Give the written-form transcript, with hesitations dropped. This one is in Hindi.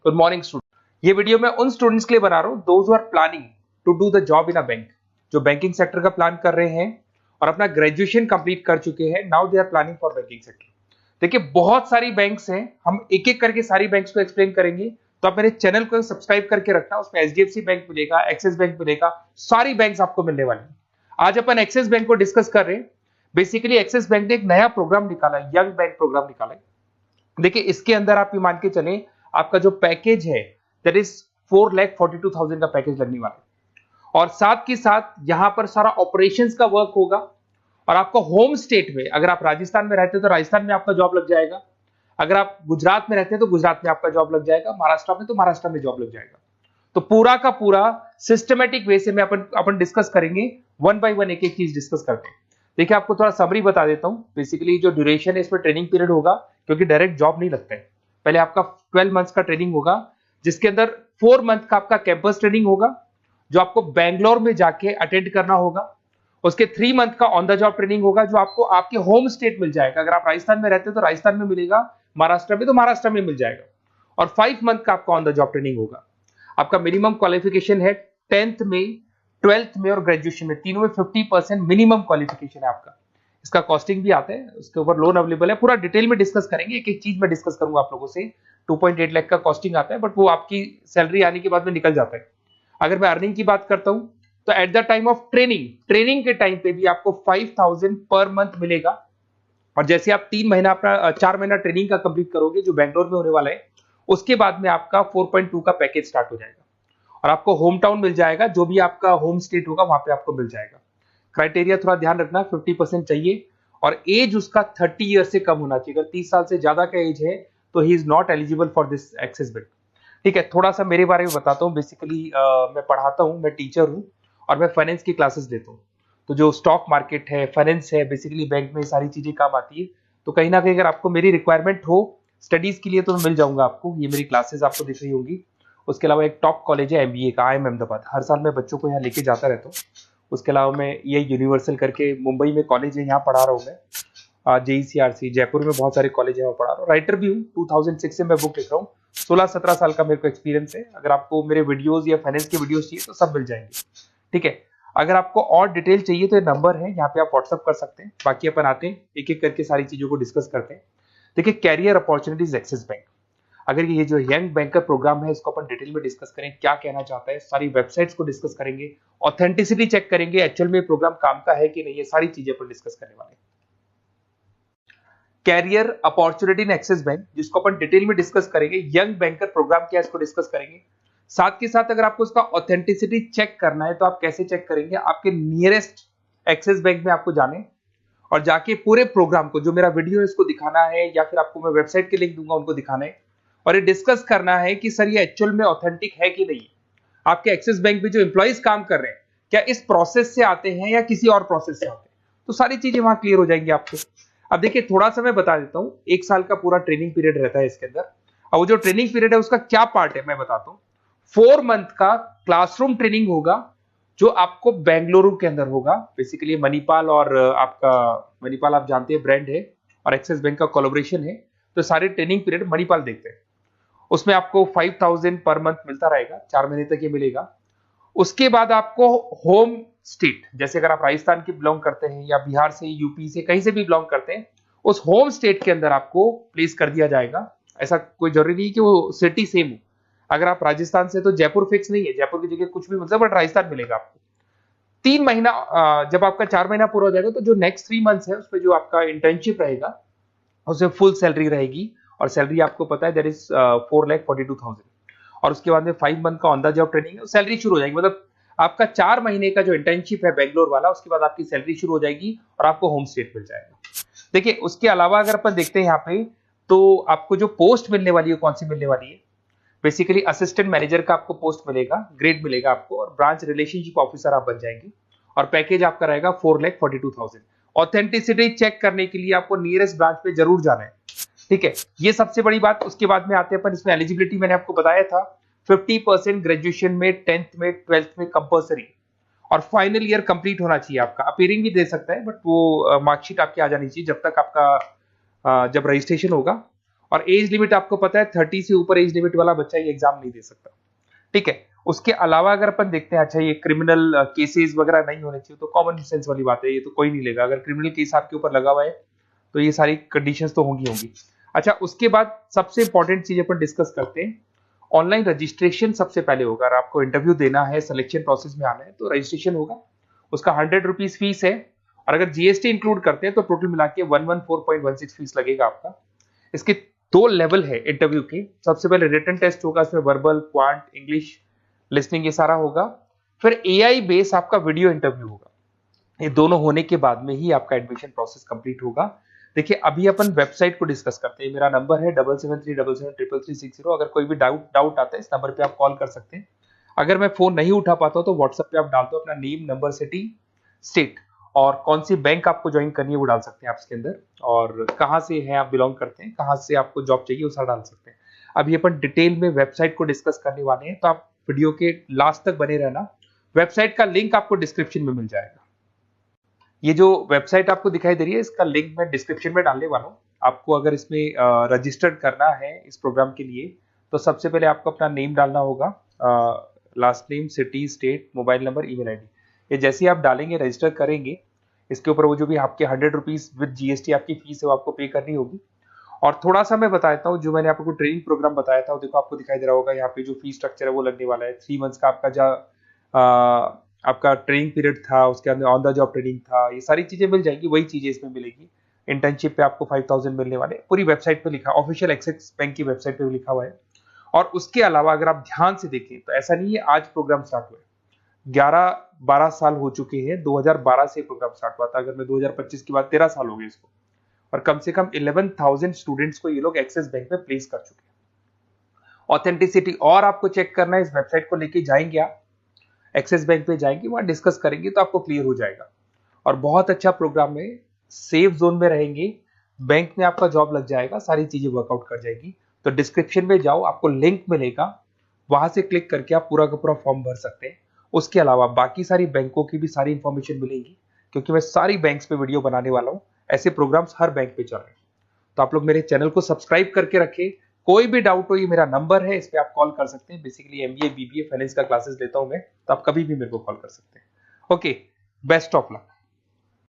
Good morning student. ये वीडियो मैं उन स्टूडेंट्स के लिए बना रहा हूँ those who are planning to do the job in a bank, जो बैंकिंग सेक्टर का प्लान कर रहे हैं और अपना ग्रेजुएशन कंप्लीट कर चुके हैं। Now they are planning for banking sector. देखिए बहुत सारी बैंक्स हैं, हम एक एक करके सारी बैंक्स को एक्सप्लेन करेंगे, तो आप मेरे चैनल को सब्सक्राइब करके रखना। उसमें एचडीएफसी बैंक मिलेगा, एक्सिस बैंक मिलेगा, सारी बैंक्स आपको मिलने वाली है। आज अपन एक्सिस बैंक को डिस्कस कर रहे हैं। बेसिकली एक्सिस बैंक ने एक नया प्रोग्राम निकाला है, यंग बैंक प्रोग्राम निकाला है। देखिए इसके अंदर आप ये मान के चलें, आपका जो पैकेज है दैट इज 4,42,000 का पैकेज लगने वाला है, और साथ के साथ यहां पर सारा ऑपरेशंस का वर्क होगा। और आपका होम स्टेट में, अगर आप राजस्थान में रहते हैं तो राजस्थान में आपका जॉब लग जाएगा, अगर आप गुजरात में रहते हैं तो गुजरात में आपका जॉब लग जाएगा, महाराष्ट्र में तो महाराष्ट्र में जॉब लग जाएगा। तो पूरा का पूरा सिस्टमेटिक वे से मैं अपन डिस्कस करेंगे, वन बाय वन एक एक चीज डिस्कस करते हैं। देखिए आपको थोड़ा समरी बता देता हूं। बेसिकली जो ड्यूरेशन है इसमें ट्रेनिंग पीरियड होगा, क्योंकि डायरेक्ट जॉब नहीं लगता है। पहले आपका 12 मंथ्स का ट्रेनिंग होगा, जिसके अंदर 4 मंथ का आपका कैंपस ट्रेनिंग होगा, जो आपको बैंगलोर में जाके अटेंड करना होगा। उसके 3 मंथ का ऑन द जॉब ट्रेनिंग होगा, जो आपको आपके होम स्टेट मिल जाएगा। अगर आप राजस्थान में रहते हो तो राजस्थान में मिलेगा, महाराष्ट्र में तो महाराष्ट्र में मिल जाएगा। और 5 मंथ का आपका ऑन द जॉब ट्रेनिंग होगा। आपका मिनिमम क्वालिफिकेशन है 10th में, 12th में और ग्रेजुएशन में, तीनों में 50% मिनिमम क्वालिफिकेशन है आपका। इसका कॉस्टिंग भी आता है, उसके ऊपर लोन अवेलेबल है। पूरा डिटेल में डिस्कस करेंगे, एक एक चीज में डिस्कस करूंगा आप लोगों से। 2.8 लाख का कॉस्टिंग आता है, बट वो आपकी सैलरी आने के बाद में निकल जाता है। अगर मैं अर्निंग की बात करता हूं तो at the time of training के टाइम पे भी आपको 5,000 पर मंथ मिलेगा। और जैसे आप 3 महीना अपना 4 महीना ट्रेनिंग का कंप्लीट करोगे, जो बैंगलोर में होने वाला है, उसके बाद में आपका 4.2 का पैकेज स्टार्ट हो जाएगा। और आपको होम टाउन मिल जाएगा, जो भी आपका होम स्टेट होगा वहां पे आपको मिल जाएगा। क्राइटेरिया थोड़ा ध्यान रखना, 50% चाहिए, और एज उसका 30 ईयर से कम होना चाहिए। अगर 30 साल से ज्यादा का एज है तो he is not eligible for this axis bank. ठीक है, थोड़ा सा मेरे बारे में बताता हूँ। बेसिकली मैं पढ़ाता हूँ, मैं टीचर हूँ, और मैं फाइनेंस की क्लासेस देता हूँ। तो जो स्टॉक मार्केट है, फाइनेंस है, बेसिकली बैंक में सारी चीजें काम आती है। तो कहीं ना कहीं अगर आपको मेरी रिक्वायरमेंट हो स्टडीज के लिए तो मैं मिल जाऊंगा आपको। ये मेरी क्लासेस आपको दिख रही होगी। उसके अलावा एक टॉप कॉलेज है एमबीए का, IIM अहमदाबाद। हर साल मैं बच्चों को यहाँ लेके जाता रहता हूँ। उसके अलावा मैं ये यूनिवर्सल करके मुंबई में कॉलेज है, यहाँ पढ़ा रहा हूँ मैं। JECRC जयपुर में बहुत सारे कॉलेज है, वहाँ पढ़ा रहा हूँ। राइटर भी हूँ, 2006 से मैं बुक लिख रहा हूँ। 16-17 साल का मेरे को एक्सपीरियंस है। अगर आपको मेरे वीडियोस या फाइनेंस के वीडियोस चाहिए तो सब मिल जाएंगे। ठीक है, अगर आपको और डिटेल चाहिए तो ये नंबर है, यहाँ पे आप व्हाट्सअप कर सकते हैं। बाकी अपन आते हैं एक एक करके सारी चीजों को डिस्कस करते हैं। देखिए कैरियर अपॉर्चुनिटीज एक्सिस बैंक, अगर ये जो यंग बैंकर प्रोग्राम है इसको अपन डिटेल में डिस्कस करें, क्या कहना चाहता है, सारी वेबसाइट्स को डिस्कस करेंगे, ऑथेंटिसिटी चेक करेंगे, एक्चुअल में प्रोग्राम काम का है कि नहीं, ये सारी चीजें अपन डिस्कस करने वाले हैं। Career opportunity in Axis Bank, जिसको अपन डिटेल में डिस्कस करेंगे। यंग बैंकर प्रोग्राम क्या है इसको डिस्कस करेंगे। साथ के साथ अगर आपको इसका ऑथेंटिसिटी चेक करना है तो आप कैसे चेक करेंगे, आपके नियरेस्ट एक्सिस बैंक में आपको जाने और जाके पूरे प्रोग्राम को, जो मेरा वीडियो है इसको दिखाना है, या फिर आपको मैं वेबसाइट के लिंक दूंगा उनको दिखाना है, और ये डिस्कस करना है कि सर ये एक्चुअल में ऑथेंटिक है कि नहीं। आपके एक्सिस बैंक में जो एम्प्लॉइज काम कर रहे हैं क्या इस प्रोसेस से आते हैं या किसी और प्रोसेस से आते हैं, तो सारी चीजें वहां क्लियर हो जाएंगी आपको। अब देखिए थोड़ा सा मैं बता देता हूं, 1 साल का पूरा ट्रेनिंग पीरियड रहता है इसके अंदर। और वो जो ट्रेनिंग पीरियड है उसका क्या पार्ट है मैं बताता हूं। 4 मंथ का क्लासरूम ट्रेनिंग होगा, जो आपको बेंगलुरु के अंदर होगा। बेसिकली मणिपाल और आपका मणिपाल आप जानते हैं ब्रांड है, और एक्सिस बैंक का कोलैबोरेशन है, तो सारे ट्रेनिंग पीरियड मणिपाल देखते हैं। उसमें आपको 5,000 पर मंथ मिलता रहेगा, 4 महीने तक ये मिलेगा। उसके बाद आपको होम स्टेट, जैसे अगर आप राजस्थान के बिलोंग करते हैं या बिहार से, यूपी से, कहीं से भी बिलोंग करते हैं, उस होम स्टेट के अंदर आपको प्लेस कर दिया जाएगा। ऐसा कोई जरूरी नहीं कि वो सिटी सेम हो। अगर आप राजस्थान से तो जयपुर फिक्स नहीं है, जयपुर की जगह कुछ भी मिलता है, बट राजस्थान मिलेगा आपको। 3 महीना जब आपका 4 महीना पूरा हो जाएगा तो जो नेक्स्ट 3 मंथ्स है उसमें जो आपका इंटर्नशिप रहेगा उसमें फुल सैलरी रहेगी। और सैलरी आपको पता है दैट इज 4,42,000। और उसके बाद में 5 मंथ का ऑन द जॉब ट्रेनिंग है, सैलरी शुरू हो जाएगी। मतलब आपका 4 महीने का जो इंटर्नशिप है बेंगलोर वाला, उसके बाद आपकी सैलरी शुरू हो जाएगी और आपको होम स्टेट मिल जाएगा। देखिए उसके अलावा अगर अपन देखते हैं यहाँ पे, तो आपको जो पोस्ट मिलने वाली है कौन सी मिलने वाली है। बेसिकली असिस्टेंट मैनेजर का आपको पोस्ट मिलेगा, ग्रेड मिलेगा आपको, और ब्रांच रिलेशनशिप ऑफिसर आप बन जाएंगे। और पैकेज आपका रहेगा 4,42,000। ऑथेंटिसिटी चेक करने के लिए आपको नियरेस्ट ब्रांच पे जरूर जाना है। ठीक है, ये सबसे बड़ी बात। उसके बाद में आते हैं अपन इसमें एलिजिबिलिटी, मैंने आपको बताया था 50% ग्रेजुएशन में, 10th में, 12th में कंपल्सरी, और फाइनल ईयर कंप्लीट होना चाहिए आपका। अपीयरिंग भी दे सकता है, बट वो मार्कशीट आपकी आ जानी चाहिए जब तक आपका जब रजिस्ट्रेशन होगा। और एज लिमिट आपको पता है 30 से ऊपर एज लिमिट वाला बच्चा ये एग्जाम नहीं दे सकता, ठीक है। उसके अलावा अगर अपन देखते हैं, अच्छा ये क्रिमिनल केसेस वगैरह नहीं होने चाहिए, तो कॉमन सेंस वाली बात है, ये तो कोई नहीं लेगा। अगर क्रिमिनल केस आपके ऊपर लगा हुआ है तो ये सारी कंडीशंस तो होंगी। अच्छा, उसके बाद सबसे इंपॉर्टेंट चीज अपन डिस्कस करते हैं, ऑनलाइन रजिस्ट्रेशन सबसे पहले होगा। अगर आपको इंटरव्यू देना है, सिलेक्शन प्रोसेस में आना है, तो रजिस्ट्रेशन होगा, उसका 100 रुपीज फीस है, और अगर जीएसटी इंक्लूड करते हैं तो टोटल मिला के 114.16 फीस लगेगा आपका। इसके 2 लेवल है इंटरव्यू के। सबसे पहले रिटन टेस्ट होगा, इसमें वर्बल, क्वांट, इंग्लिश, लिसनिंग, ये सारा होगा। फिर एआई बेस आपका वीडियो इंटरव्यू होगा। ये दोनों होने के बाद में ही आपका एडमिशन प्रोसेस कंप्लीट होगा। देखिए, अभी अपन वेबसाइट को डिस्कस करते हैं। मेरा नंबर है 7737733360। अगर कोई भी डाउट आता है, इस नंबर पे आप कॉल कर सकते हैं। अगर मैं फोन नहीं उठा पाता हूं तो व्हाट्सएप पे आप डाल दो अपना नेम, नंबर, सिटी, स्टेट, और कौन सी बैंक आपको ज्वाइन करनी है वो डाल सकते हैं आप इसके अंदर, और कहाँ से है आप बिलोंग करते हैं, कहाँ से आपको जॉब चाहिए वो सारा डाल सकते हैं। अभी अपन डिटेल में वेबसाइट को डिस्कस करने वाले हैं, तो आप वीडियो के लास्ट तक बने रहना। वेबसाइट का लिंक आपको डिस्क्रिप्शन में मिल जाएगा। ये जो वेबसाइट आपको दिखाई दे रही है, इसका लिंक मैं डिस्क्रिप्शन में डालने वाला हूँ। आपको अगर इसमें रजिस्टर्ड करना है इस प्रोग्राम के लिए, तो सबसे पहले आपको अपना नेम डालना होगा, last name, city, state, mobile number, email ID. ये जैसे ही आप डालेंगे, रजिस्टर करेंगे, इसके ऊपर वो जो भी आपके 100 रुपीज विद जीएसटी आपकी फीस है वो आपको पे करनी होगी। और थोड़ा सा मैं बताता हूँ, जो मैंने आपको ट्रेनिंग प्रोग्राम बताया था, देखो आपको दिखाई दे रहा होगा यहाँ पे जो फीस स्ट्रक्चर है वो लगने वाला है। 3 मंथ्स का आपका जो आपका ट्रेनिंग पीरियड था, उसके अंदर ऑन द जॉब ट्रेनिंग था, ये सारी चीजें मिल जाएंगी, वही चीजें इसमें मिलेगी। इंटर्नशिप पे आपको 5000 मिलने वाले, पूरी वेबसाइट पे लिखा, ऑफिशियल एक्सिस बैंक की वेबसाइट पे लिखा हुआ है। और उसके अलावा अगर आप ध्यान से देखें तो ऐसा नहीं है आज प्रोग्राम स्टार्ट हुआ है, 11-12 साल हो चुके हैं। 2012 से प्रोग्राम स्टार्ट हुआ था, अगर मैं 2025 की बात, 13 साल हो गए इसको, और कम से कम 11,000 स्टूडेंट्स को ये लोग एक्सिस बैंक में प्लेस कर चुके हैं। ऑथेंटिसिटी और आपको चेक करना है, इस वेबसाइट को लेके जाएंगे आप, एक्सिस बैंक पे जाएंगे, वहां डिस्कस करेंगे तो आपको क्लियर हो जाएगा। और बहुत अच्छा प्रोग्राम है, सेफ जोन में रहेंगे, बैंक में आपका जॉब लग जाएगा, सारी चीजें वर्कआउट कर जाएगी। तो डिस्क्रिप्शन में जाओ, आपको लिंक मिलेगा, वहां से क्लिक करके आप पूरा का पूरा फॉर्म भर सकते हैं। उसके अलावा बाकी सारी बैंकों की भी सारी इंफॉर्मेशन मिलेगी, क्योंकि मैं सारी बैंक्स पे वीडियो बनाने वाला हूं। ऐसे प्रोग्राम्स हर बैंक पे चल रहे हैं, तो आप लोग मेरे चैनल को सब्सक्राइब करके रखें। कोई भी डाउट हो, ये मेरा नंबर है, इस पे आप कॉल कर सकते हैं। बेसिकली एमबीए, बीबीए, फाइनेंस का क्लासेस लेता हूं मैं, तो आप कभी भी मेरे को कॉल कर सकते हैं। Okay, best of luck.